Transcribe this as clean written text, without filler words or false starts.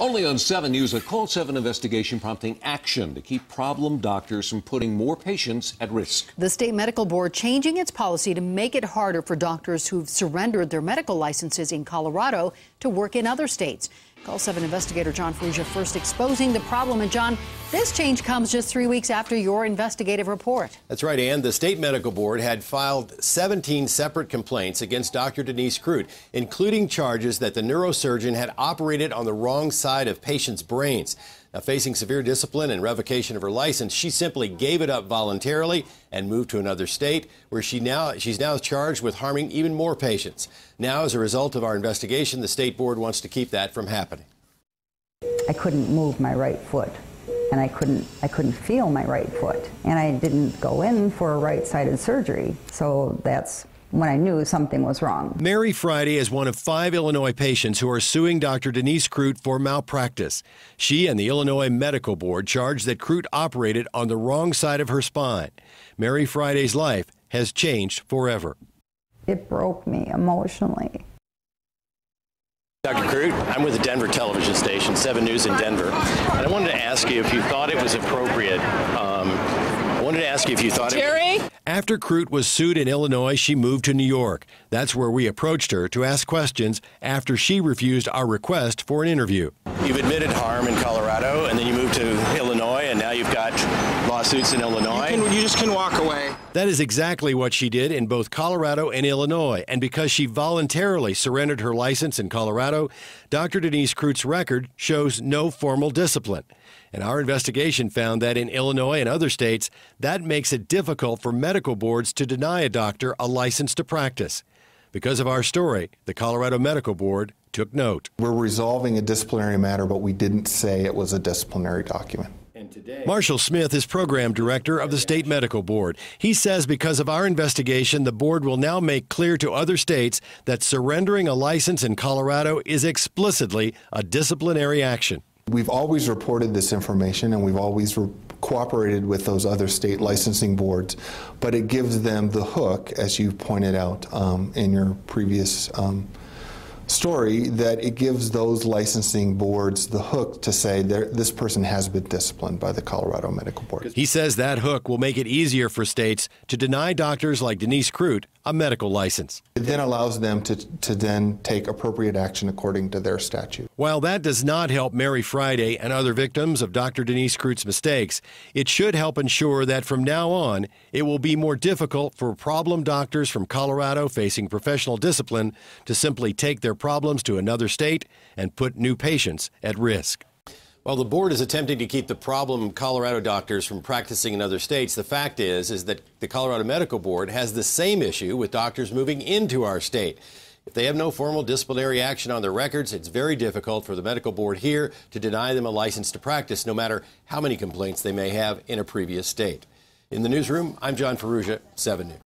Only on 7 News, a CALL7 investigation prompting action to keep problem doctors from putting more patients at risk. The state medical board changing its policy to make it harder for doctors who've surrendered their medical licenses in Colorado to work in other states. CALL7 investigator John Ferrugia first exposing the problem. And John, this change comes just 3 weeks after your investigative report. That's right, Ann. The state medical board had filed 17 separate complaints against Dr. Denise Crute, including charges that the neurosurgeon had operated on the wrong side of patients' brains. Now, facing severe discipline and revocation of her license, she simply gave it up voluntarily and moved to another state where she's now charged with harming even more patients. Now, as a result of our investigation, the state board wants to keep that from happening. I couldn't move my right foot, and I couldn't feel my right foot, and I didn't go in for a right-sided surgery. So that's when I knew something was wrong. Mary Friday is one of 5 Illinois patients who are suing Dr. Denise Crute for malpractice. She and the Illinois Medical Board charged that Crute operated on the wrong side of her spine. Mary Friday's life has changed forever. It broke me emotionally. Dr. Crute, I'm with the Denver television station, 7 News in Denver, and I wanted to ask you if you thought it was appropriate. Jerry? After Crute was sued in Illinois, she moved to New York. That's where we approached her to ask questions after she refused our request for an interview. You've admitted harm in Colorado, and then you moved to Illinois, and now you've got lawsuits in Illinois. You just can walk away. That is exactly what she did in both Colorado and Illinois. And because she voluntarily surrendered her license in Colorado, Dr. Denise Crute's record shows no formal discipline. And our investigation found that in Illinois and other states, that makes it difficult for medical boards to deny a doctor a license to practice. Because of our story, the Colorado Medical Board took note. We're resolving a disciplinary matter, but we didn't say it was a disciplinary document. Marshall Smith is program director of the State Medical Board. He says because of our investigation, the board will now make clear to other states that surrendering a license in Colorado is explicitly a disciplinary action. We've always reported this information, and we've always cooperated with those other state licensing boards, but it gives them the hook, as you pointed out in your previous story, that it gives those licensing boards the hook to say this person has been disciplined by the Colorado Medical Board. He says that hook will make it easier for states to deny doctors like Denise Crute a medical license. It then allows them to then take appropriate action according to their statute. While that does not help Mary Friday and other victims of Dr. Denise Crute's mistakes, it should help ensure that from now on, it will be more difficult for problem doctors from Colorado facing professional discipline to simply take their problems to another state and put new patients at risk. While the board is attempting to keep the problem Colorado doctors from practicing in other states, the fact is that the Colorado Medical Board has the same issue with doctors moving into our state. If they have no formal disciplinary action on their records, it's very difficult for the medical board here to deny them a license to practice, no matter how many complaints they may have in a previous state. In the newsroom, I'm John Ferrugia, 7 News.